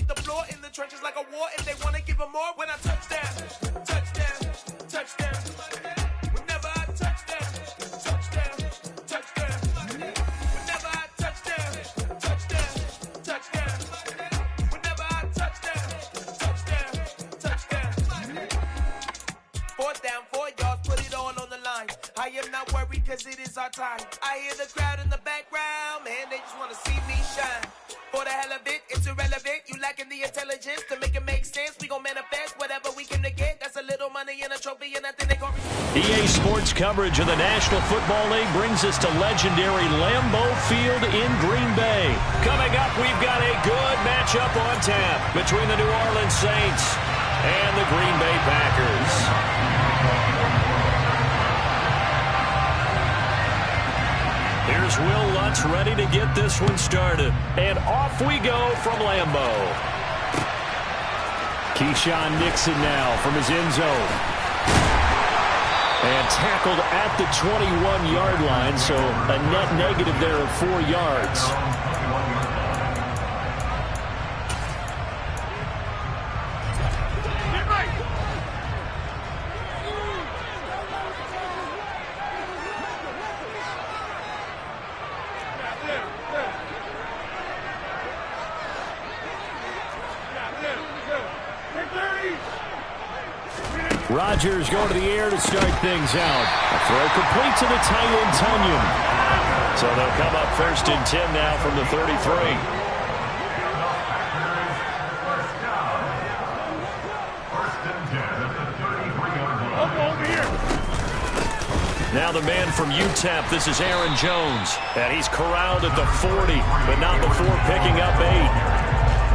sweep the floor in the trenches like a war, and they want to give them more when I touch down. Touchdown, touchdown. Whenever I touch down, touchdown, touchdown. Whenever I touch down, touchdown, touchdown. Whenever I touch down, touchdown, touchdown. 4th down, 4 yards, put it all on the line. I am not worried cause it is our time. I hear the crowd in the background, man, they just want to see me shine. For the hell of it, it's irrelevant. You lacking the intelligence to make it make sense. We gon' manifest whatever we came to get. That's a little money and a trophy and nothing they gon' EA Sports coverage of the National Football League brings us to legendary Lambeau Field in Green Bay. Coming up, we've got a good matchup on tap between the New Orleans Saints and the Green Bay Packers. Here's Will Lutz ready to get this one started. And off we go from Lambeau. Keyshawn Nixon now from his end zone. And tackled at the 21-yard line, so a net negative there of 4 yards. Rodgers going to the air to start things out. A throw complete to the tight end, Tunyon. So they'll come up 1st and 10 now from the 33. Now the man from UTEP, this is Aaron Jones. And he's corralled at the 40, but not before picking up 8.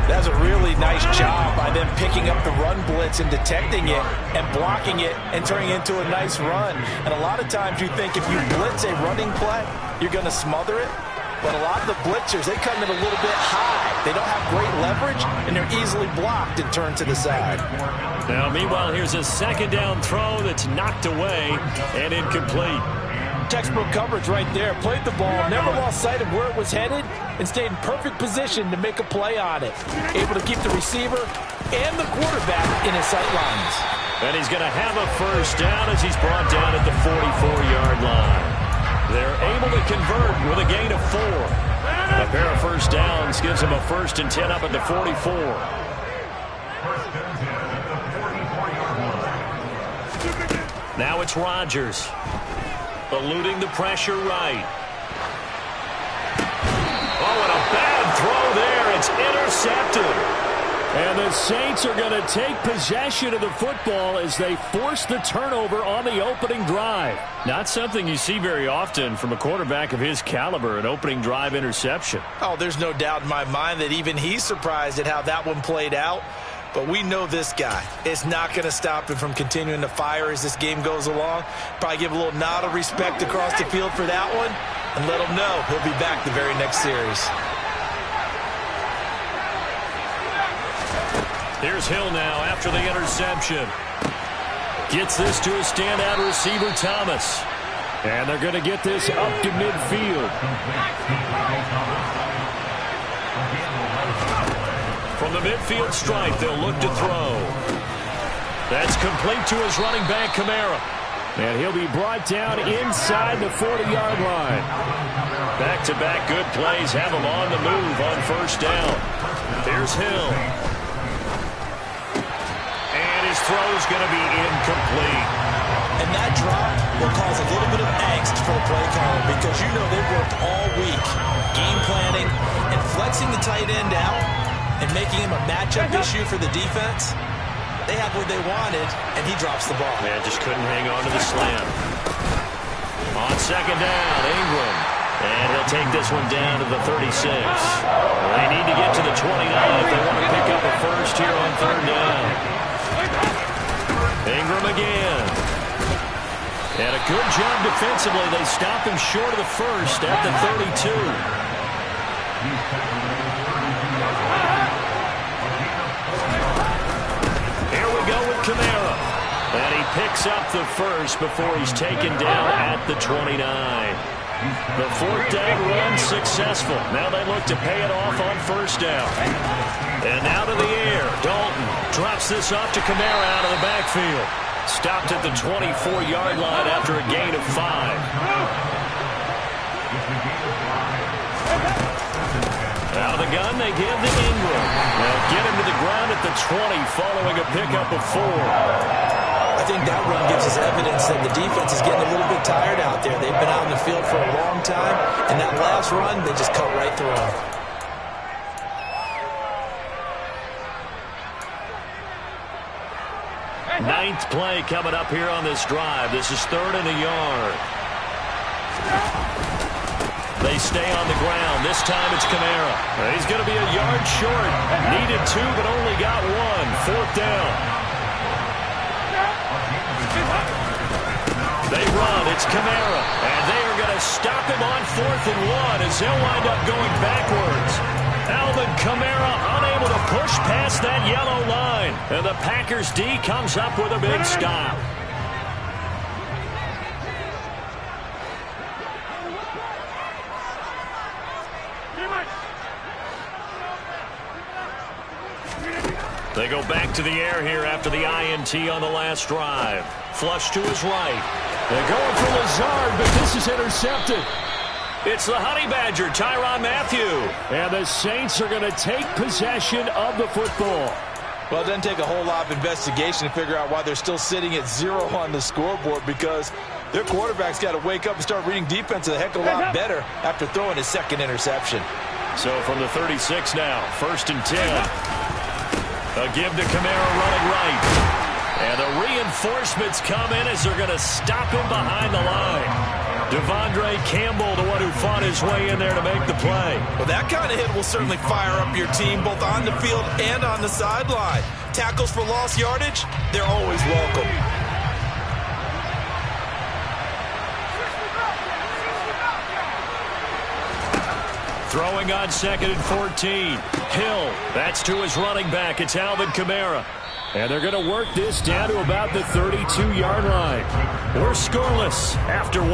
That's a really nice job by them picking up the run blitz and detecting it and blocking it and turning it into a nice run. And a lot of times you think if you blitz a running play, you're going to smother it. But a lot of the blitzers, they come in a little bit high. They don't have great leverage, and they're easily blocked and turned to the side. Now, meanwhile, here's a 2nd down throw that's knocked away and incomplete. Textbook coverage right there. Played the ball, never lost sight of where it was headed, and stayed in perfect position to make a play on it. Able to keep the receiver and the quarterback in his sight lines. And he's going to have a 1st down as he's brought down at the 44-yard line. They're able to convert with a gain of 4. A pair of 1st downs gives him a 1st and 10 up at the 44. Now it's Rodgers. Eluding the pressure right. Oh, and a bad throw there. It's intercepted. And the Saints are going to take possession of the football as they force the turnover on the opening drive. Not something you see very often from a quarterback of his caliber, an opening drive interception. Oh, there's no doubt in my mind that even he's surprised at how that one played out. But we know this guy is not going to stop him from continuing to fire as this game goes along. Probably give a little nod of respect across the field for that one and let him know he'll be back the very next series. Here's Hill now after the interception. Gets this to a standout receiver, Thomas. And they're going to get this up to midfield. From the midfield stripe, they'll look to throw. That's complete to his running back, Kamara. And he'll be brought down inside the 40-yard line. Back-to-back good plays have him on the move on 1st down. Here's Hill. And his throw's going to be incomplete. And that drop will cause a little bit of angst for the play caller because you know they've worked all week game planning and flexing the tight end out and making him a matchup issue for the defense. They have what they wanted, and he drops the ball. Man, just couldn't hang on to the slam. On 2nd down, Ingram. And he'll take this one down to the 36. They need to get to the 29 if they want to pick up a 1st here on 3rd down. Ingram again. And a good job defensively. They stop him short of the 1st at the 32. Here we go with Kamara. And he picks up the 1st before he's taken down at the 29. The 4th down run successful. Now they look to pay it off on 1st down. And now to the air. Dalton drops this off to Kamara out of the backfield. Stopped at the 24-yard line after a gain of 5. Out of the gun, they give to Ingram. They'll get him to the ground at the 20 following a pickup of 4. I think that run gives us evidence that the defense is getting a little bit tired out there. They've been out in the field for a long time, and that last run, they just cut right through them. Ninth play coming up here on this drive. This is 3rd and a yard. They stay on the ground. This time it's Kamara. He's going to be a yard short. Needed 2, but only got 1. 4th down. They run. It's Kamara. And they are going to stop him on 4th and 1 as they'll wind up going backwards. Alvin Kamara unable to push past that yellow line. And the Packers D comes up with a big stop. They go back to the air here after the INT on the last drive. Flush to his right. They're going for Lazard, but this is intercepted. It's the Honey Badger, Tyrann Mathieu. And the Saints are going to take possession of the football. Well, it doesn't take a whole lot of investigation to figure out why they're still sitting at 0 on the scoreboard, because their quarterback's got to wake up and start reading defense a heck of a lot better after throwing his second interception. So from the 36 now, 1st and 10. A give to Kamara running right. And the reinforcements come in as they're going to stop him behind the line. Devondre Campbell, the one who fought his way in there to make the play. Well, that kind of hit will certainly fire up your team both on the field and on the sideline. Tackles for lost yardage, they're always welcome. Throwing on 2nd and 14. Hill, that's to his running back. It's Alvin Kamara. And they're going to work this down to about the 32-yard line. We're scoreless after 1.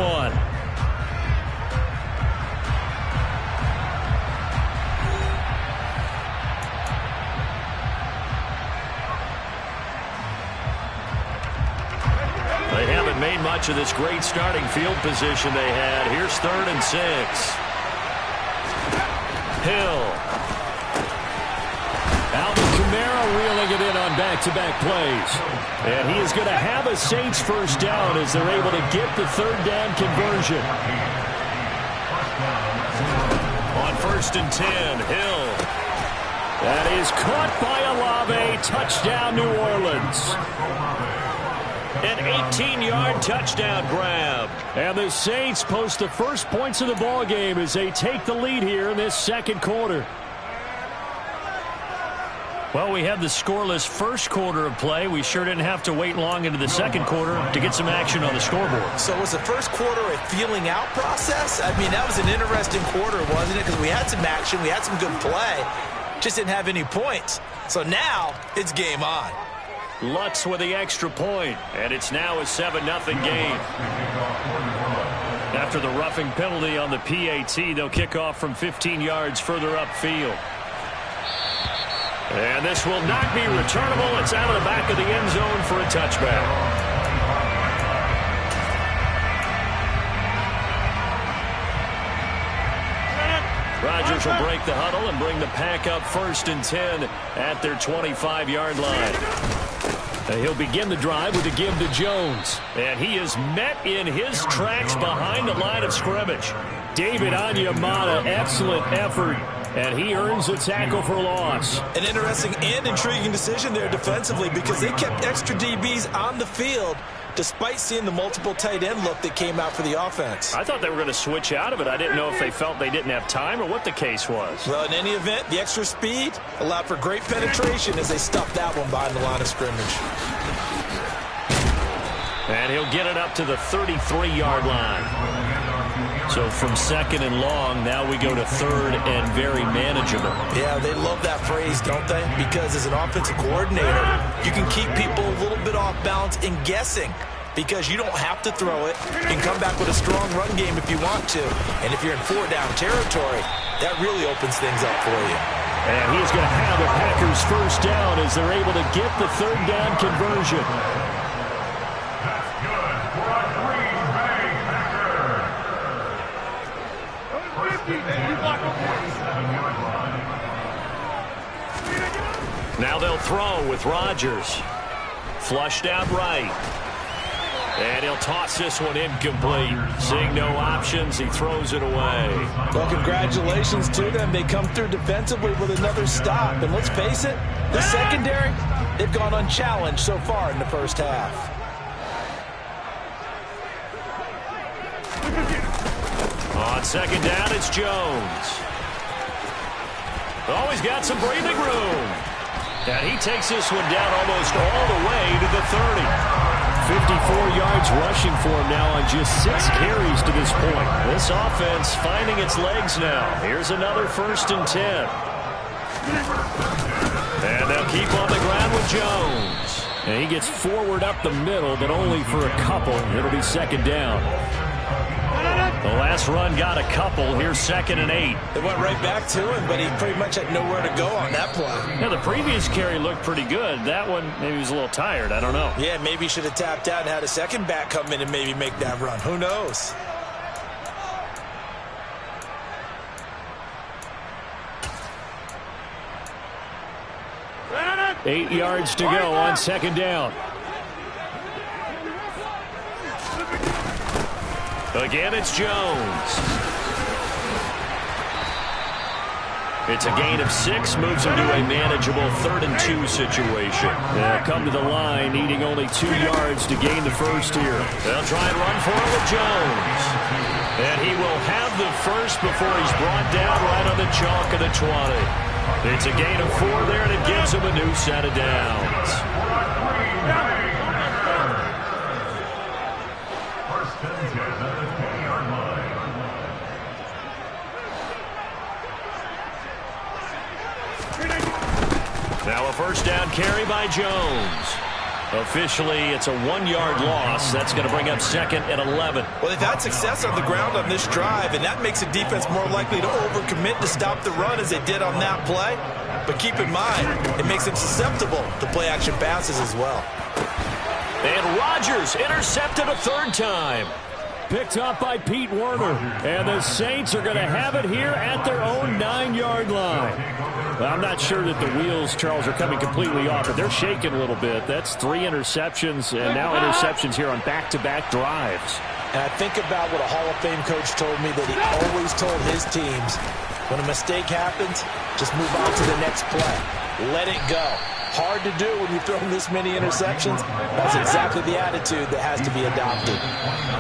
They haven't made much of this great starting field position they had. Here's 3rd and 6. Hill. Alvin Kamara reeling it in on back-to-back plays. And he is going to have a Saints first down as they're able to get the 3rd down conversion. On 1st and 10, Hill. That is caught by Olave. Touchdown, New Orleans. An 18-yard touchdown grab. And the Saints post the first points of the ball game as they take the lead here in this 2nd quarter. Well, we had the scoreless first quarter of play. We sure didn't have to wait long into the 2nd quarter to get some action on the scoreboard. So was the first quarter a feeling out process? I mean, that was an interesting quarter, wasn't it? Because we had some action, we had some good play, just didn't have any points. So now it's game on. Lutz with the extra point, and it's now a 7-0 game. After the roughing penalty on the PAT, they'll kick off from 15 yards further upfield. And this will not be returnable. It's out of the back of the end zone for a touchback. Rodgers will break the huddle and bring the Pack up 1st and 10 at their 25-yard line. He'll begin the drive with a give to Jones. And he is met in his tracks behind the line of scrimmage. David Onyemata, excellent effort. And he earns a tackle for loss. An interesting and intriguing decision there defensively because they kept extra DBs on the field despite seeing the multiple tight end look that came out for the offense. I thought they were going to switch out of it. I didn't know if they felt they didn't have time or what the case was. Well, in any event, the extra speed allowed for great penetration as they stuffed that one behind the line of scrimmage. And he'll get it up to the 33-yard line. So from 2nd and long, now we go to 3rd and very manageable. Yeah, they love that phrase, don't they? Because as an offensive coordinator, you can keep people a little bit off balance and guessing because you don't have to throw it. You can come back with a strong run game if you want to. And if you're in 4-down territory, that really opens things up for you. And he is going to have the Packers first down as they're able to get the third down conversion. That's good for a Green Bay Packer. 47-yard line. Now they'll throw with Rodgers. Flushed out right. And he'll toss this one incomplete. Seeing no options, he throws it away. Well, congratulations to them. They come through defensively with another stop. And let's face it, the secondary, they've gone unchallenged so far in the first half. On second down, it's Jones. Oh, he's got some breathing room. And he takes this one down almost all the way to the 30. 54 yards rushing for him now on just 6 carries to this point. This offense finding its legs now. Here's another 1st and 10. And they'll keep on the ground with Jones. And he gets forward up the middle, but only for a couple. It'll be second down. The last run got a couple. Here's 2nd and 8. They went right back to him, but he pretty much had nowhere to go on that play. Yeah, the previous carry looked pretty good. That one, maybe he was a little tired. I don't know. Yeah, maybe he should have tapped out and had a second back come in and maybe make that run. Who knows? Eight yards to go on second down. Again, it's Jones. It's a gain of 6, moves him to a manageable 3rd and 2 situation. They'll come to the line, needing only 2 yards to gain the first here. They'll try and run for it with Jones. And he will have the first before he's brought down right on the chalk of the 20. It's a gain of 4 there, and it gives him a new set of downs. Now a first down carry by Jones. Officially, it's a 1-yard loss. That's going to bring up 2nd and 11. Well, they've had success on the ground on this drive, and that makes the defense more likely to overcommit to stop the run as they did on that play. But keep in mind, it makes them susceptible to play-action passes as well. And Rodgers intercepted a 3rd time. Picked up by Pete Werner. And the Saints are going to have it here at their own 9-yard line. Well, I'm not sure that the wheels, Charles, are coming completely off, but they're shaking a little bit. That's 3 interceptions, and now interceptions here on back-to-back drives. And I think about what a Hall of Fame coach told me that he always told his teams, when a mistake happens, just move on to the next play. Let it go. Hard to do when you've thrown this many interceptions. That's exactly the attitude that has to be adopted.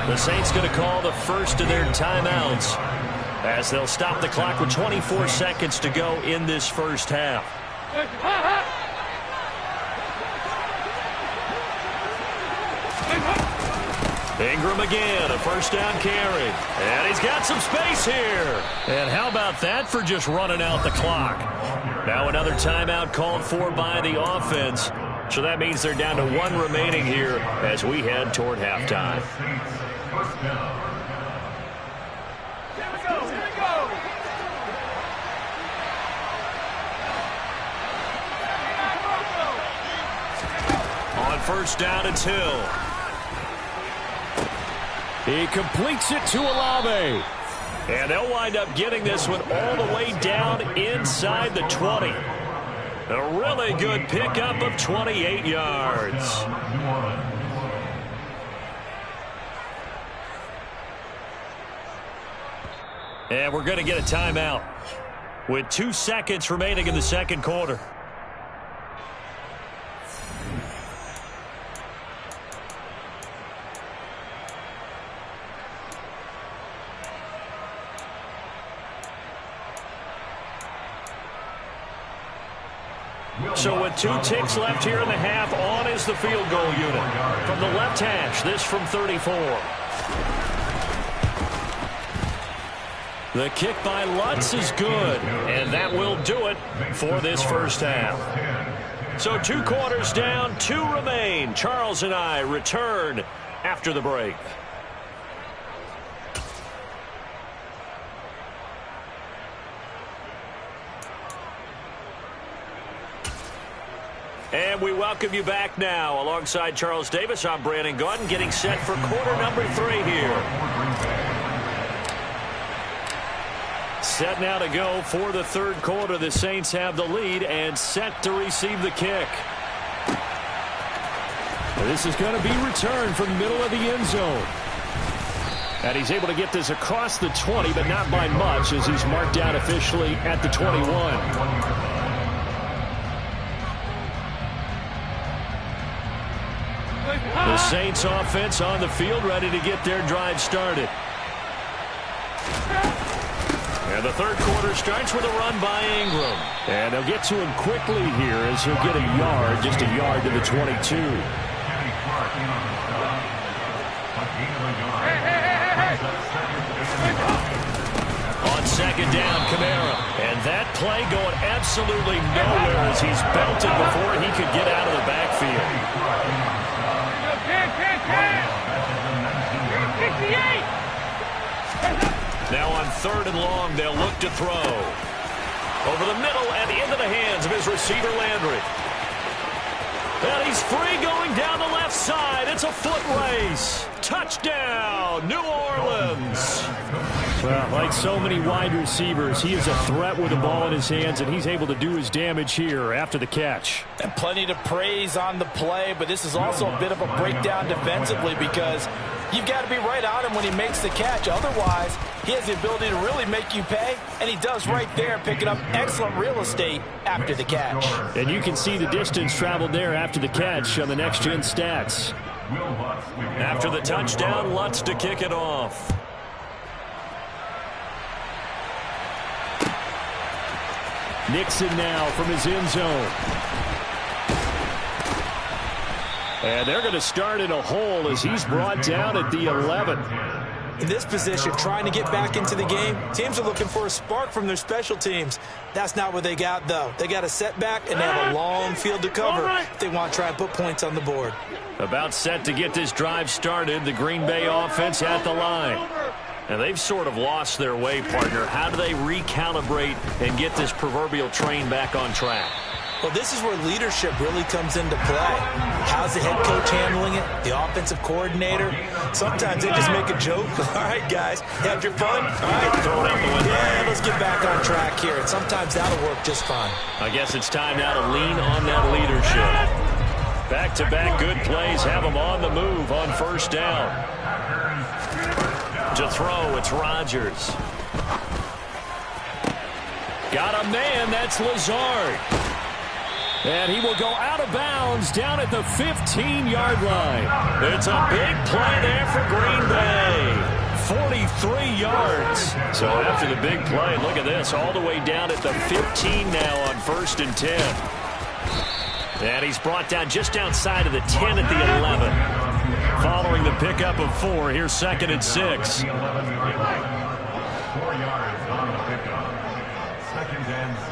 The Saints going to call the first of their timeouts as they'll stop the clock with 24 seconds to go in this first half. Ingram again, a first down carry. And he's got some space here. And how about that for just running out the clock? Now another timeout called for by the offense. So that means they're down to 1 remaining here as we head toward halftime. On first down, it's Hill. He completes it to Olave. And they'll wind up getting this one all the way down inside the 20. A really good pickup of 28 yards. And we're going to get a timeout with 2 seconds remaining in the second quarter. So with 2 ticks left here in the half, on is the field goal unit. From the left hash, this from 34. The kick by Lutz is good, and that will do it for this first half. So 2 quarters down, 2 remain. Charles and I return after the break. And we welcome you back now. Alongside Charles Davis, I'm Brandon Gaudin, getting set for quarter number 3 here. Set now to go for the third quarter. The Saints have the lead and set to receive the kick. This is going to be returned from the middle of the end zone. And he's able to get this across the 20, but not by much, as he's marked down officially at the 21. The Saints offense on the field, ready to get their drive started. And the third quarter starts with a run by Ingram. And they'll get to him quickly here as he'll get a yard, just a yard to the 22. On second down, Kamara. And that play going absolutely nowhere as he's belted before he could get out of the backfield. Now on third and long, they'll look to throw. Over the middle and into the hands of his receiver, Landry. And he's free going down the left side. It's a foot race. Touchdown, New Orleans. Well, like so many wide receivers, he is a threat with the ball in his hands, and he's able to do his damage here after the catch. And plenty to praise on the play, but this is also a bit of a breakdown defensively because you've got to be right on him when he makes the catch. Otherwise, he has the ability to really make you pay, and he does right there, picking up excellent real estate after the catch. And you can see the distance traveled there after the catch on the next-gen stats. After the touchdown, Lutz to kick it off. Nixon now from his end zone. And they're going to start in a hole as he's brought down at the 11. In this position, trying to get back into the game, teams are looking for a spark from their special teams. That's not what they got, though. They got a setback, and they have a long field to cover if they want to try and put points on the board. About set to get this drive started, the Green Bay offense at the line. And they've sort of lost their way, partner. How do they recalibrate and get this proverbial train back on track? Well, this is where leadership really comes into play. How's the head coach handling it? The offensive coordinator? Sometimes they just make a joke. All right, guys, had your fun? All right, throw it out the window. Yeah, let's get back on track here. And sometimes that'll work just fine. I guess it's time now to lean on that leadership. Back-to-back good plays have them on the move on first down. To throw, it's Rodgers. Got a man, that's Lazard. And he will go out of bounds down at the 15-yard line. It's a big play there for Green Bay. 43 yards. So after the big play, look at this, all the way down at the 15 now on 1st and 10. And he's brought down just outside of the 10 at the 11. Following the pickup of 4, here's 2nd and 6. 4 yards on the pickup. 2nd and 6.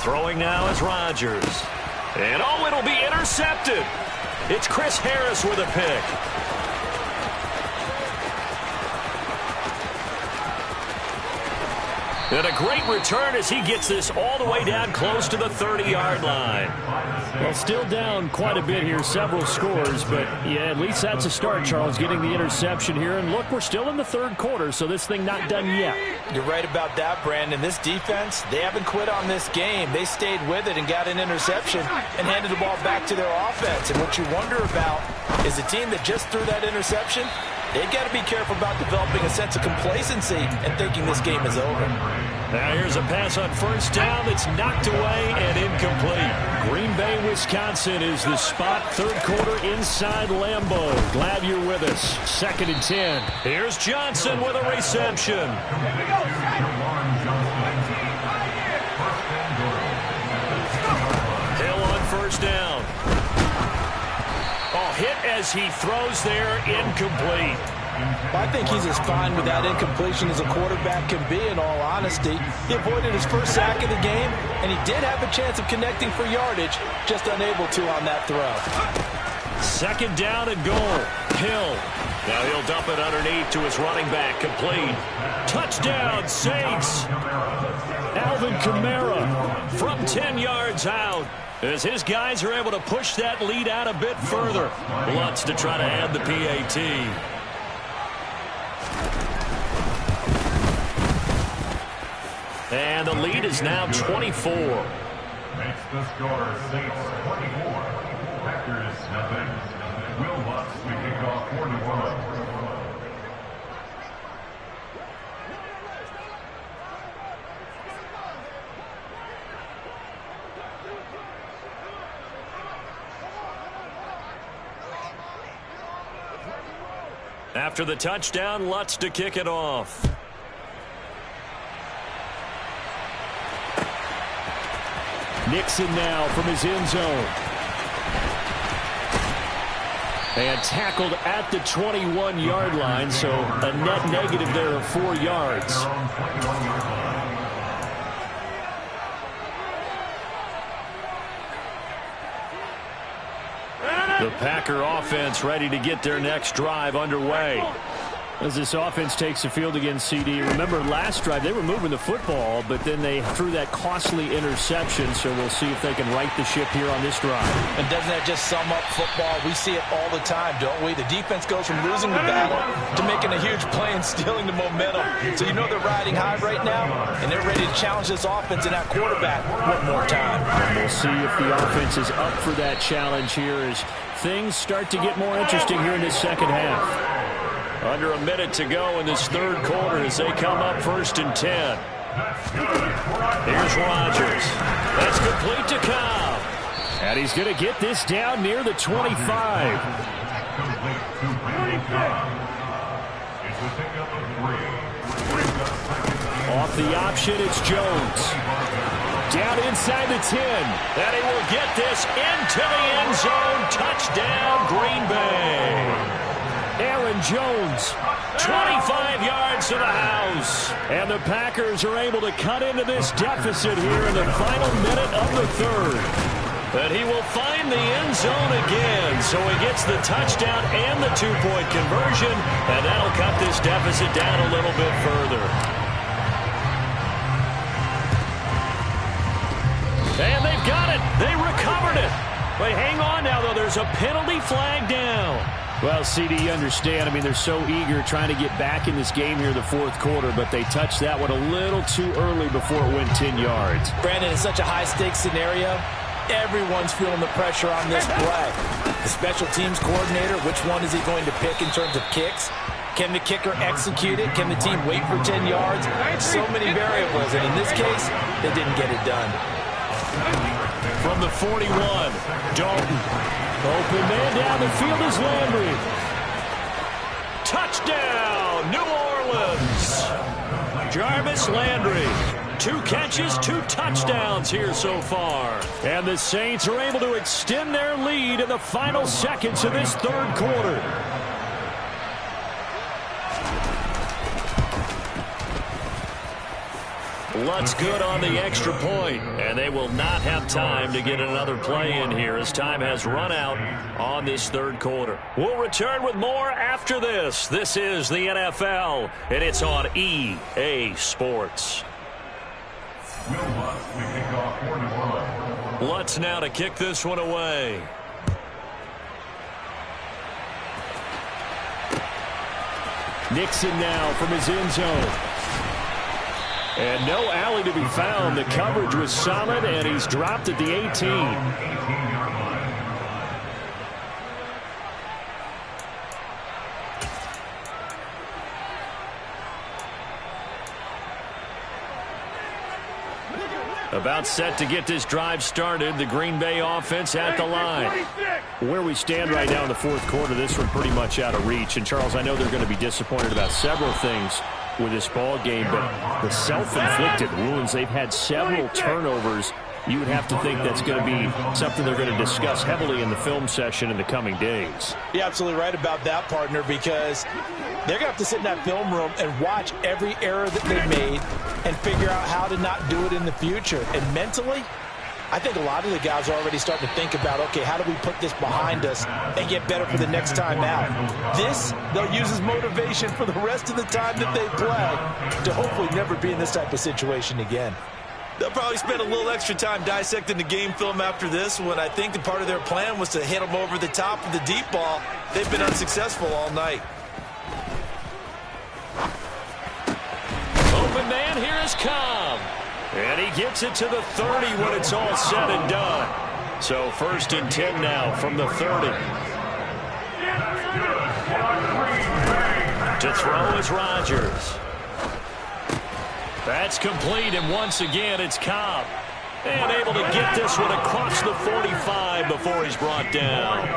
Throwing now is Rodgers. And oh, it'll be intercepted. It's Chris Harris with a pick. And a great return as he gets this all the way down close to the 30-yard line. Well, still down quite a bit here, several scores, but yeah, at least that's a start, Charles, getting the interception here. And look, we're still in the third quarter, so this thing not done yet. You're right about that, Brandon. This defense, they haven't quit on this game. They stayed with it and got an interception and handed the ball back to their offense. And what you wonder about is a team that just threw that interception, they've got to be careful about developing a sense of complacency and thinking this game is over. Now here's a pass on first down that's knocked away and incomplete. Green Bay, Wisconsin is the spot. Third quarter inside Lambeau. Glad you're with us. 2nd and 10. Here's Johnson with a reception. Hill on first down. Oh, hit as he throws there, incomplete. I think he's as fine with that incompletion as a quarterback can be, in all honesty. He avoided his first sack of the game, and he did have a chance of connecting for yardage, just unable to on that throw. 2nd down and goal. Hill. Now he'll dump it underneath to his running back. Complete. Touchdown, Saints. Alvin Kamara from 10 yards out, as his guys are able to push that lead out a bit further. Lutz to try to add the PAT. And the lead is now 24. Makes the score Saints 24. Packers nothing. Will Lutz to kick off for New Orleans. After the touchdown, Lutz to kick it off. Nixon now from his end zone. And tackled at the 21-yard line, so a net negative there of 4 yards. The Packer offense ready to get their next drive underway. As this offense takes the field against CD, remember last drive they were moving the football, but then they threw that costly interception, so we'll see if they can right the ship here on this drive. And doesn't that just sum up football? We see it all the time, don't we? The defense goes from losing the battle to making a huge play and stealing the momentum. So you know they're riding high right now, and they're ready to challenge this offense and that quarterback one more time. And we'll see if the offense is up for that challenge here as things start to get more interesting here in this second half. Under a minute to go in this third quarter as they come up 1st and 10. Here's Rodgers. That's complete to Cobb. And he's going to get this down near the 25. Off the option, it's Jones. Down inside the 10. And he will get this into the end zone. Touchdown, Green Bay. Aaron Jones, 25 yards to the house. and the Packers are able to cut into this deficit here in the final minute of the third. But he will find the end zone again, so he gets the touchdown and the two-point conversion, and that'll cut this deficit down a little bit further. And they've got it. They recovered it. But hang on now, though. There's a penalty flag down. Well, CD, you understand. I mean, they're so eager trying to get back in this game here in the fourth quarter, but they touched that one a little too early before it went 10 yards. Brandon, it's such a high-stakes scenario. Everyone's feeling the pressure on this play. The special teams coordinator, which one is he going to pick in terms of kicks? Can the kicker execute it? Can the team wait for 10 yards? So many variables, and in this case, they didn't get it done. From the 41, Dalton. Open man down the field is Landry. Touchdown, New Orleans. Jarvis Landry. 2 catches, 2 touchdowns here so far. And the Saints are able to extend their lead in the final seconds of this third quarter. Lutz good on the extra point, and they will not have time to get another play in here as time has run out on this third quarter. We'll return with more after this. This is the NFL, and it's on EA Sports. Lutz now to kick this one away. Nixon now from his end zone. And no alley to be found. The coverage was solid, and he's dropped at the 18. About set to get this drive started. The Green Bay offense at the line. Where we stand right now in the fourth quarter, this one pretty much out of reach. And, Charles, I know they're going to be disappointed about several things with this ball game, but the self-inflicted wounds, they've had several turnovers. You would have to think that's going to be something they're going to discuss heavily in the film session in the coming days. You're absolutely right about that, partner, because they're going to have to sit in that film room and watch every error that they made and figure out how to not do it in the future. And mentally, I think a lot of the guys are already starting to think about, okay, how do we put this behind us and get better for the next time out? This, they'll use as motivation for the rest of the time that they play to hopefully never be in this type of situation again. They'll probably spend a little extra time dissecting the game film after this when I think the part of their plan was to hit them over the top of the deep ball. They've been unsuccessful all night. Open man, here is Cobb. And he gets it to the 30 when it's all said and done. So 1st and 10 now from the 30. To throw is Rodgers. That's complete, and once again it's Cobb. And able to get this one across the 45 before he's brought down.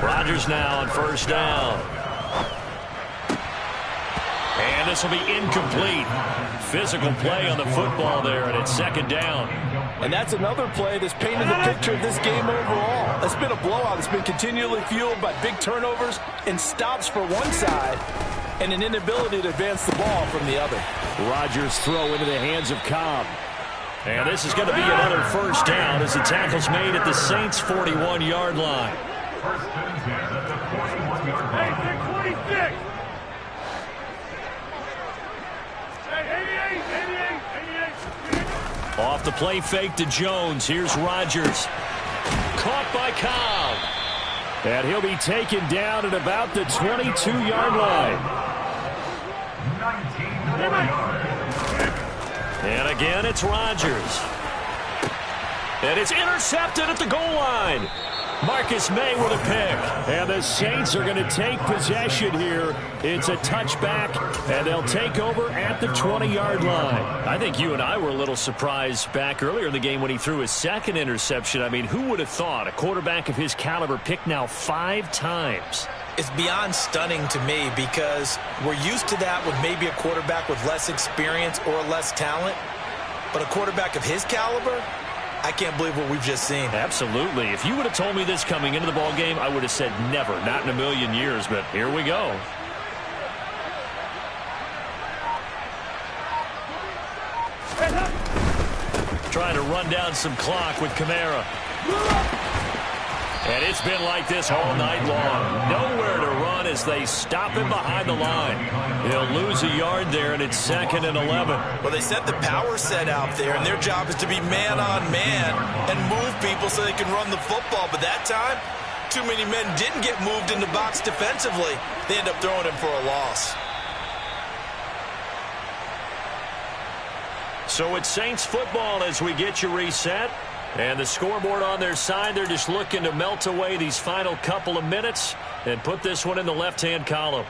Rodgers now on 1st down. And this will be incomplete. Physical play on the football there, and it's 2nd down. And that's another play that's painted the picture of this game overall. It's been a blowout. It's been continually fueled by big turnovers and stops for one side and an inability to advance the ball from the other. Rodgers throw into the hands of Cobb. And this is going to be another 1st down as the tackle's made at the Saints' 41-yard line. 1st and 10 at the 41-yard line. 26. Off the play fake to Jones. Here's Rodgers. Caught by Cobb. And he'll be taken down at about the 22-yard line. 19 yards. And again, it's Rodgers. And it's intercepted at the goal line. Marcus May with a pick. And the Saints are going to take possession here. It's a touchback, and they'll take over at the 20-yard line. I think you and I were a little surprised back earlier in the game when he threw his 2nd interception. I mean, who would have thought a quarterback of his caliber picked now 5 times? It's beyond stunning to me because we're used to that with maybe a quarterback with less experience or less talent. But a quarterback of his caliber, I can't believe what we've just seen. Absolutely. If you would have told me this coming into the ballgame, I would have said never, not in a million years, but here we go. Trying to run down some clock with Kamara. And it's been like this all night long. Nowhere to run as they stop him behind the line. He'll lose a yard there, and it's 2nd and 11. Well, they set the power set out there, and their job is to be man-on-man and move people so they can run the football. But that time, too many men didn't get moved in the box defensively. They end up throwing him for a loss. So it's Saints football as we get you reset. And the scoreboard on their side, they're just looking to melt away these final couple of minutes and put this one in the left-hand column.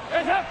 Hands up.